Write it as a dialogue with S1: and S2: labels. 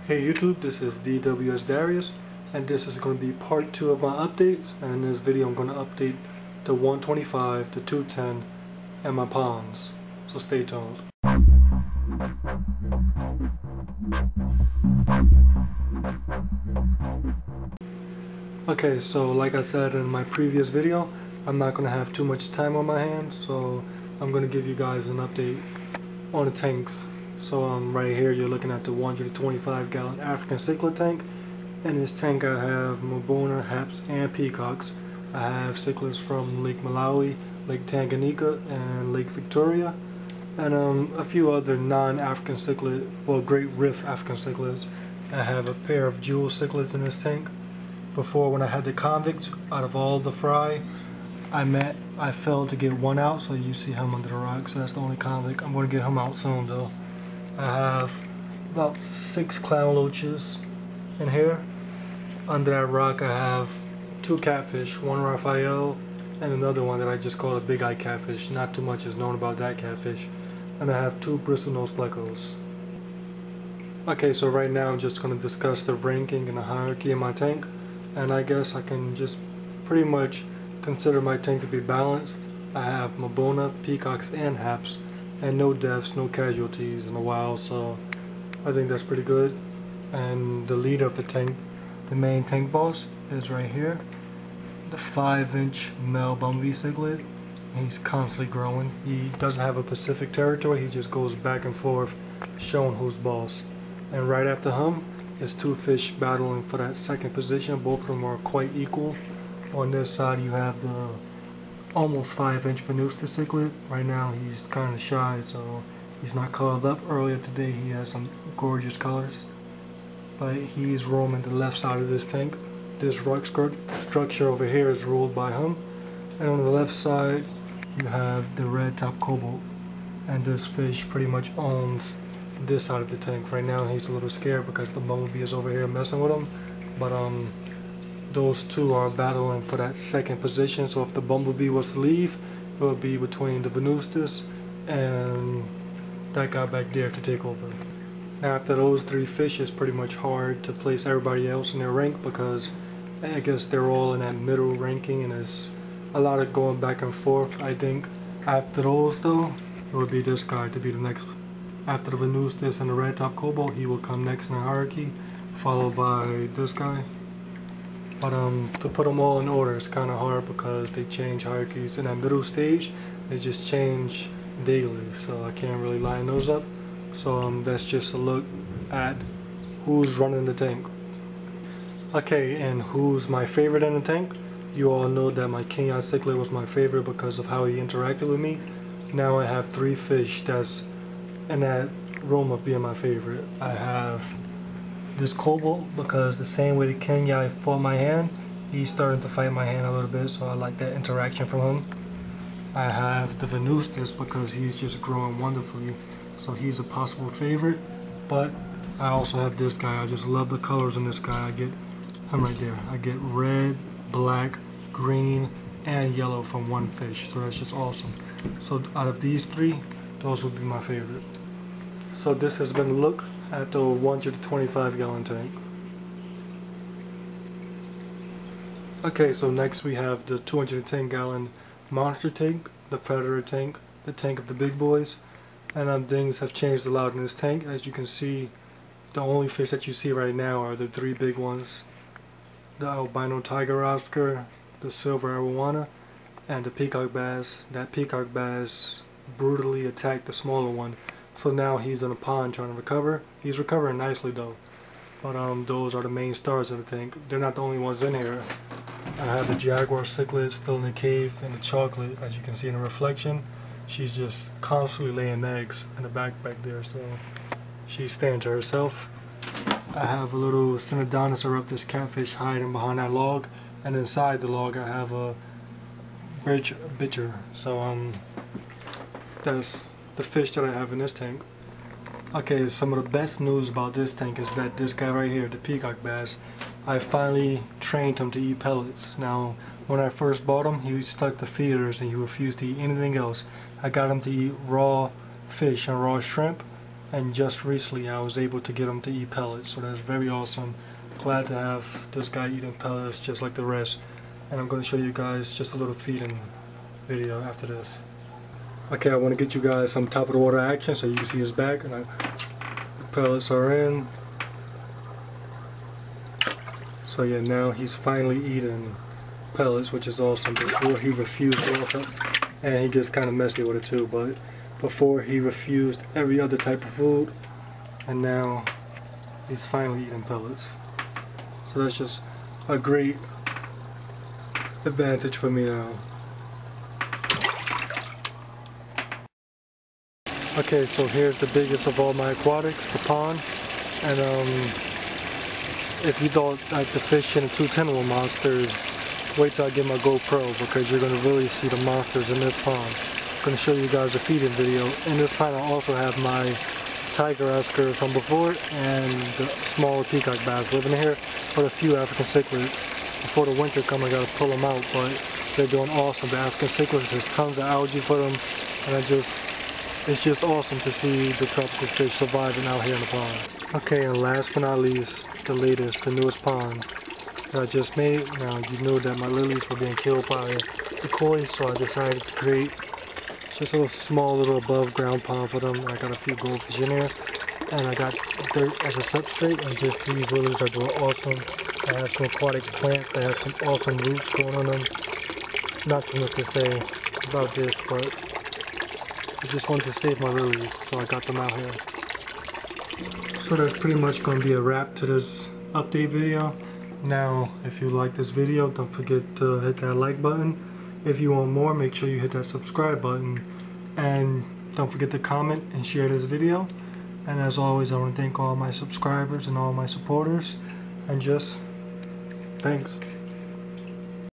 S1: Hey YouTube, this is DWS Darius, and this is going to be part 2 of my updates. And in this video I'm going to update the 125, the 210, and my ponds. So stay tuned. Okay, so like I said in my previous video, I'm not going to have too much time on my hands, so I'm going to give you guys an update on the tanks. So right here you're looking at the 125 gallon African cichlid tank. In this tank I have Mabona, Haps, and Peacocks. I have cichlids from Lake Malawi, Lake Tanganyika, and Lake Victoria, and a few other non-African cichlid, well, Great Rift African cichlids. I have a pair of jewel cichlids in this tank. Before, when I had the convicts, out of all the fry I failed to get one out, so you see him under the rock, so that's the only convict. I'm going to get him out soon though. I have about 6 clown loaches in here. Under that rock I have 2 catfish, one Raphael and another one that I just call a big eye catfish. Not too much is known about that catfish. And I have 2 bristlenose plecos. Okay, so right now I'm just going to discuss the ranking and the hierarchy in my tank. And I guess I can just pretty much consider my tank to be balanced. I have Mabona, Peacocks, and Haps, and no deaths, no casualties in a while, so I think that's pretty good. And the leader of the tank, the main tank boss, is right here, the 5-inch male bumblebee cichlid. He's constantly growing. He doesn't have a specific territory, he just goes back and forth showing who's boss. And right after him is 2 fish battling for that second position. Both of them are quite equal. On this side you have the almost 5-inch Venusta cichlid. Right now he's kind of shy, so he's not colored up. Earlier today he has some gorgeous colors, but he's roaming the left side of this tank. This rock structure over here is ruled by him, and on the left side you have the red top cobalt, and this fish pretty much owns this side of the tank. Right now he's a little scared because the bumblebee is over here messing with him, but those two are battling for that second position. So if the bumblebee was to leave, it would be between the Venustus and that guy back there to take over. Now after those 3 fish, it's pretty much hard to place everybody else in their rank, because I guess they're all in that middle ranking and there's a lot of going back and forth. I think after those though, it would be this guy to be the next. After the Venustus and the red top cobalt, he will come next in the hierarchy, followed by this guy. But to put them all in order is kind of hard because they change hierarchies in that middle stage. They just change daily, so I can't really line those up. So that's just a look at who's running the tank. Okay, and who's my favorite in the tank? You all know that my Kenyan cichlid was my favorite because of how he interacted with me. Now I have 3 fish that's in that room of being my favorite. I have this cobalt because the same way the Kenya fought my hand, he's starting to fight my hand a little bit, so I like that interaction from him. I have the Venustus because he's just growing wonderfully, so he's a possible favorite. But I also have this guy. I just love the colors in this guy. I get him right there. I get red, black, green, and yellow from one fish, so that's just awesome. So out of these 3, those would be my favorite. So this has been a look at the 125 gallon tank. Okay, so next we have the 210 gallon monster tank, the predator tank, the tank of the big boys. And things have changed a lot in this tank. As you can see, the only fish that you see right now are the 3 big ones: the albino tiger oscar, the silver arowana, and the peacock bass. That peacock bass brutally attacked the smaller one, so now he's in a pond trying to recover. He's recovering nicely though, but those are the main stars of the tank. They're not the only ones in here. I have the jaguar cichlid still in the cave, and the chocolate, as you can see in the reflection, she's just constantly laying eggs in the back there, so she's staying to herself. I have a little Synodontis eruptus catfish hiding behind that log, and inside the log I have a bitcher. So that's the fish that I have in this tank. Okay, some of the best news about this tank is that this guy right here, the peacock bass, I finally trained him to eat pellets. Now, when I first bought him, he stuck to feeders and he refused to eat anything else. I got him to eat raw fish and raw shrimp, and just recently I was able to get him to eat pellets, so that's very awesome. Glad to have this guy eating pellets just like the rest, and I'm going to show you guys just a little feeding video after this. Okay, I want to get you guys some top of the water action so you can see his back, and the pellets are in. So yeah, now he's finally eating pellets, which is awesome. Before he refused water, and he gets kind of messy with it too, but before he refused every other type of food, and now he's finally eating pellets. So that's just a great advantage for me now. Okay, so here's the biggest of all my aquatics, the pond, and if you thought like the fish in the 210 were monsters, wait till I get my GoPro, because you're going to really see the monsters in this pond. I'm going to show you guys a feeding video. In this pond I also have my tiger esker from before and the small peacock bass living here, but a few African cichlids. Before the winter comes I got to pull them out, but they're doing awesome. The African cichlids, there's tons of algae for them, and it's just awesome to see the tropical fish surviving out here in the pond. Okay, and last but not least, the latest, the newest pond that I just made. Now, you know that my lilies were being killed by the koi, so I decided to create just a small little above ground pond for them. I got a few goldfish in there, and I got dirt as a substrate, and just these lilies are doing awesome. I have some aquatic plants that have some awesome roots growing on them. Not too much to say about this, but I just wanted to save my lilies, so I got them out here. So that's pretty much going to be a wrap to this update video. Now, if you like this video, don't forget to hit that like button. If you want more, make sure you hit that subscribe button. And don't forget to comment and share this video. And as always, I want to thank all my subscribers and all my supporters. And just thanks.